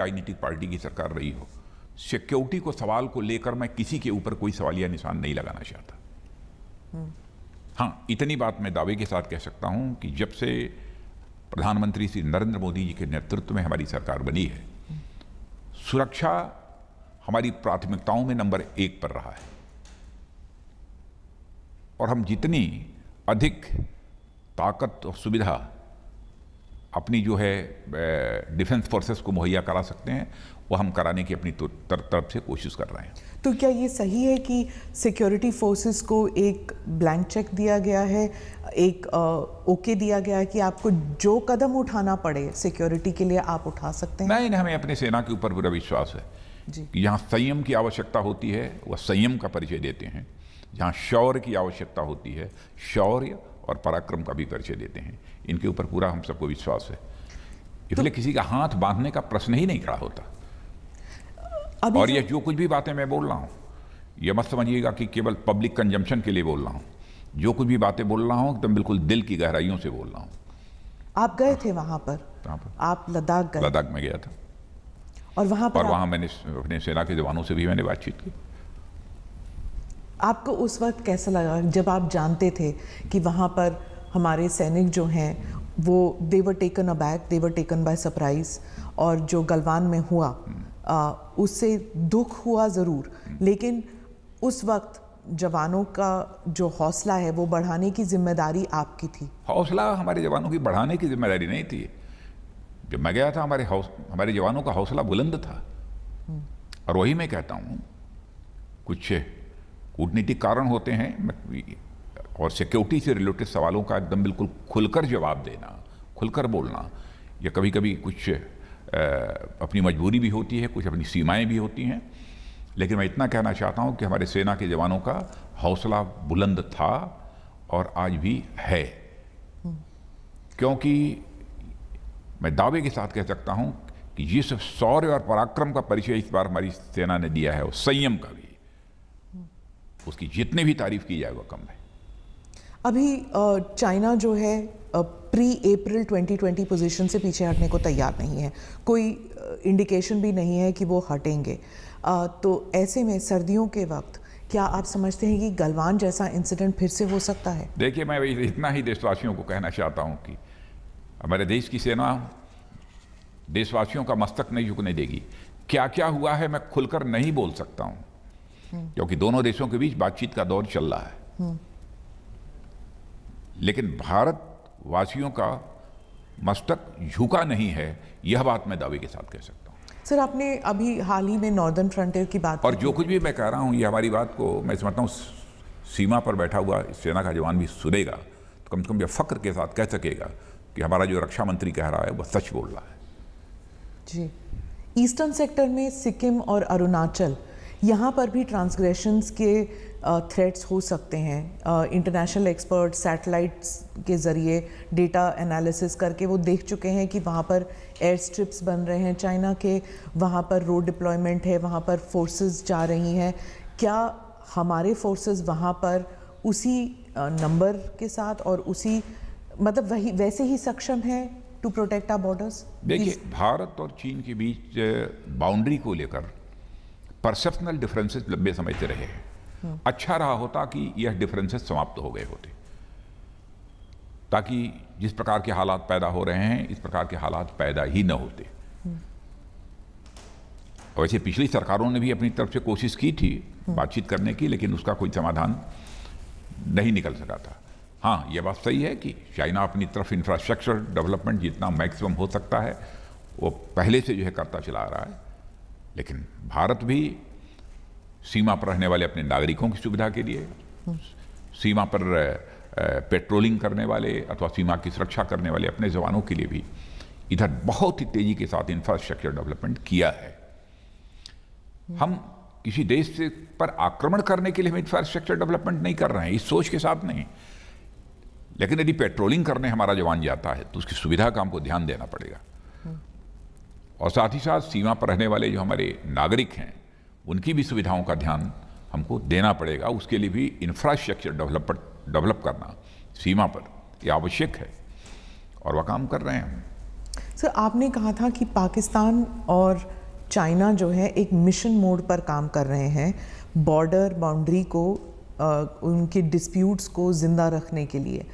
राजनीतिक पार्टी की सरकार रही हो, सिक्योरिटी को सवाल को लेकर मैं किसी के ऊपर कोई सवालिया निशान नहीं लगाना चाहता। हाँ, इतनी बात मैं दावे के साथ कह सकता हूं कि जब से प्रधानमंत्री श्री नरेंद्र मोदी जी के नेतृत्व में हमारी सरकार बनी है, सुरक्षा हमारी प्राथमिकताओं में नंबर 1 पर रहा है। और हम जितनी अधिक ताकत और सुविधा अपनी जो है डिफेंस फोर्सेस को मुहैया करा सकते हैं, वो हम कराने की अपनी तरफ से कोशिश कर रहे हैं। तो क्या ये सही है कि सिक्योरिटी फोर्सेस को एक ब्लैंक चेक दिया गया है, एक ओके दिया गया है कि आपको जो कदम उठाना पड़े सिक्योरिटी के लिए आप उठा सकते हैं? नहीं, हमें अपनी सेना के ऊपर पूरा विश्वास है जी। कि जहाँ संयम की आवश्यकता होती है वह संयम का परिचय देते हैं, जहाँ शौर्य की आवश्यकता होती है शौर्य और पराक्रम का भी परिचय देते हैं। इनके ऊपर पूरा हम सबको विश्वास है, इसलिए किसी का हाथ बांधने का प्रश्न ही नहीं खड़ा होता। और ये जो कुछ भी बातें मैं बोल रहा हूँ, ये मत समझिएगा कि केवल पब्लिक कंजम्पशन के लिए बोल रहा हूँ। जो कुछ भी बातें बोल रहा हूँ एकदम बिल्कुल दिल की गहराइयों से बोल रहा हूँ। आप गए थे वहां पर? आप लद्दाख गए? लद्दाख में गया था और वहां मैंने अपने सेना के जवानों से भी मैंने बातचीत की। आपको उस वक्त कैसा लगा जब आप जानते थे कि वहां पर हमारे सैनिक जो हैं वो they were taken aback, they were taken by surprise, और जो गलवान में हुआ उससे दुख हुआ ज़रूर, लेकिन उस वक्त जवानों का जो हौसला है वो बढ़ाने की जिम्मेदारी आपकी थी? हौसला हमारे जवानों की बढ़ाने की जिम्मेदारी नहीं थी। जब मैं गया था हमारे जवानों का हौसला बुलंद था। और वही मैं कहता हूँ, कुछ कूटनीतिक कारण होते हैं और सिक्योरिटी से रिलेटेड सवालों का एकदम बिल्कुल खुलकर जवाब देना, खुलकर बोलना, या कभी कभी कुछ अपनी मजबूरी भी होती है, कुछ अपनी सीमाएं भी होती हैं। लेकिन मैं इतना कहना चाहता हूं कि हमारे सेना के जवानों का हौसला बुलंद था और आज भी है, क्योंकि मैं दावे के साथ कह सकता हूं कि जिस शौर्य और पराक्रम का परिचय इस बार हमारी सेना ने दिया है, और संयम का भी, उसकी जितनी भी तारीफ की जाए वह कम है। अभी चाइना जो है प्री अप्रैल 2020 पोजीशन से पीछे हटने को तैयार नहीं है, कोई इंडिकेशन भी नहीं है कि वो हटेंगे। तो ऐसे में सर्दियों के वक्त क्या आप समझते हैं कि गलवान जैसा इंसिडेंट फिर से हो सकता है? देखिए, मैं इतना ही देशवासियों को कहना चाहता हूं कि हमारे देश की सेना देशवासियों का मस्तक नहीं झुकने देगी। क्या क्या हुआ है मैं खुलकर नहीं बोल सकता हूं, क्योंकि दोनों देशों के बीच बातचीत का दौर चल रहा है। लेकिन भारत वासियों का मस्तक झुका नहीं है, यह बात मैं दावे के साथ कह सकता हूं। सर, आपने अभी हाल ही में नॉर्दर्न फ्रंटियर की बात और जो कुछ भी मैं कह रहा हूं, ये हमारी बात को मैं समझता हूं सीमा पर बैठा हुआ सेना का जवान भी सुनेगा तो कम से कम यह फक्र के साथ कह सकेगा कि हमारा जो रक्षा मंत्री कह रहा है वह सच बोल रहा है। जी। ईस्टर्न सेक्टर में सिक्किम और अरुणाचल, यहाँ पर भी ट्रांसग्रेशंस के थ्रेट्स हो सकते हैं। इंटरनेशनल एक्सपर्ट सैटेलाइट्स के ज़रिए डेटा एनालिसिस करके वो देख चुके हैं कि वहाँ पर एयर स्ट्रिप्स बन रहे हैं चाइना के, वहाँ पर रोड डिप्लॉयमेंट है, वहाँ पर फोर्सेस जा रही हैं। क्या हमारे फोर्सेस वहाँ पर उसी नंबर के साथ और उसी मतलब वैसे ही सक्षम है टू प्रोटेक्ट आवर बॉर्डर्स? देखिए, भारत और चीन के बीच बाउंड्री को लेकर परसेप्शनल डिफरेंसेस लंबे समय से रहे हैं। अच्छा रहा होता कि यह डिफरेंसेस समाप्त हो गए होते, ताकि जिस प्रकार के हालात पैदा हो रहे हैं इस प्रकार के हालात पैदा ही न होते। वैसे पिछली सरकारों ने भी अपनी तरफ से कोशिश की थी बातचीत करने की, लेकिन उसका कोई समाधान नहीं निकल सका था। हाँ, यह बात सही है कि चाइना अपनी तरफ इंफ्रास्ट्रक्चर डेवलपमेंट जितना मैक्सिमम हो सकता है वो पहले से जो है करता चला आ रहा है, लेकिन भारत भी सीमा पर रहने वाले अपने नागरिकों की सुविधा के लिए, सीमा पर पेट्रोलिंग करने वाले अथवा सीमा की सुरक्षा करने वाले अपने जवानों के लिए भी इधर बहुत ही तेजी के साथ इंफ्रास्ट्रक्चर डेवलपमेंट किया है। हम किसी देश से पर आक्रमण करने के लिए हम इंफ्रास्ट्रक्चर डेवलपमेंट नहीं कर रहे हैं, इस सोच के साथ नहीं। लेकिन यदि पेट्रोलिंग करने हमारा जवान जाता है तो उसकी सुविधा का हमको ध्यान देना पड़ेगा, और साथ ही साथ सीमा पर रहने वाले जो हमारे नागरिक हैं उनकी भी सुविधाओं का ध्यान हमको देना पड़ेगा। उसके लिए भी इंफ्रास्ट्रक्चर डेवलप करना सीमा पर यह आवश्यक है, और वह काम कर रहे हैं। सर, आपने कहा था कि पाकिस्तान और चाइना जो है एक मिशन मोड पर काम कर रहे हैं बॉर्डर बाउंड्री को उनके डिस्प्यूट्स को ज़िंदा रखने के लिए।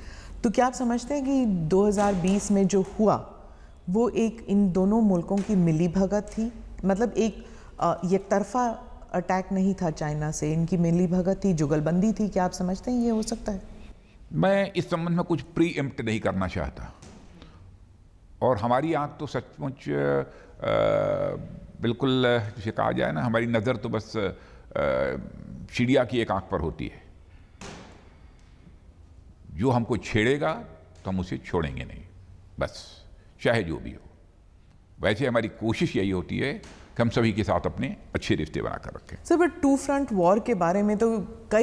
तो क्या आप समझते हैं कि 2020 में जो हुआ वो एक इन दोनों मुल्कों की मिलीभगत थी? मतलब एक एकतरफा अटैक नहीं था चाइना से, इनकी मिलीभगत थी, जुगलबंदी थी। क्या आप समझते हैं ये हो सकता है? मैं इस संबंध में कुछ प्री एम्प्ट नहीं करना चाहता, और हमारी आंख तो सचमुच बिल्कुल जिसे कहा जाए ना, हमारी नज़र तो बस चिड़िया की एक आंख पर होती है। जो हमको छेड़ेगा तो हम उसे छोड़ेंगे नहीं, बस चाहे जो भी हो। वैसे हमारी कोशिश यही होती है कि हम सभी के साथ अपने अच्छे रिश्ते बनाकर रखें। Sir, but two front war के बारे में तो कई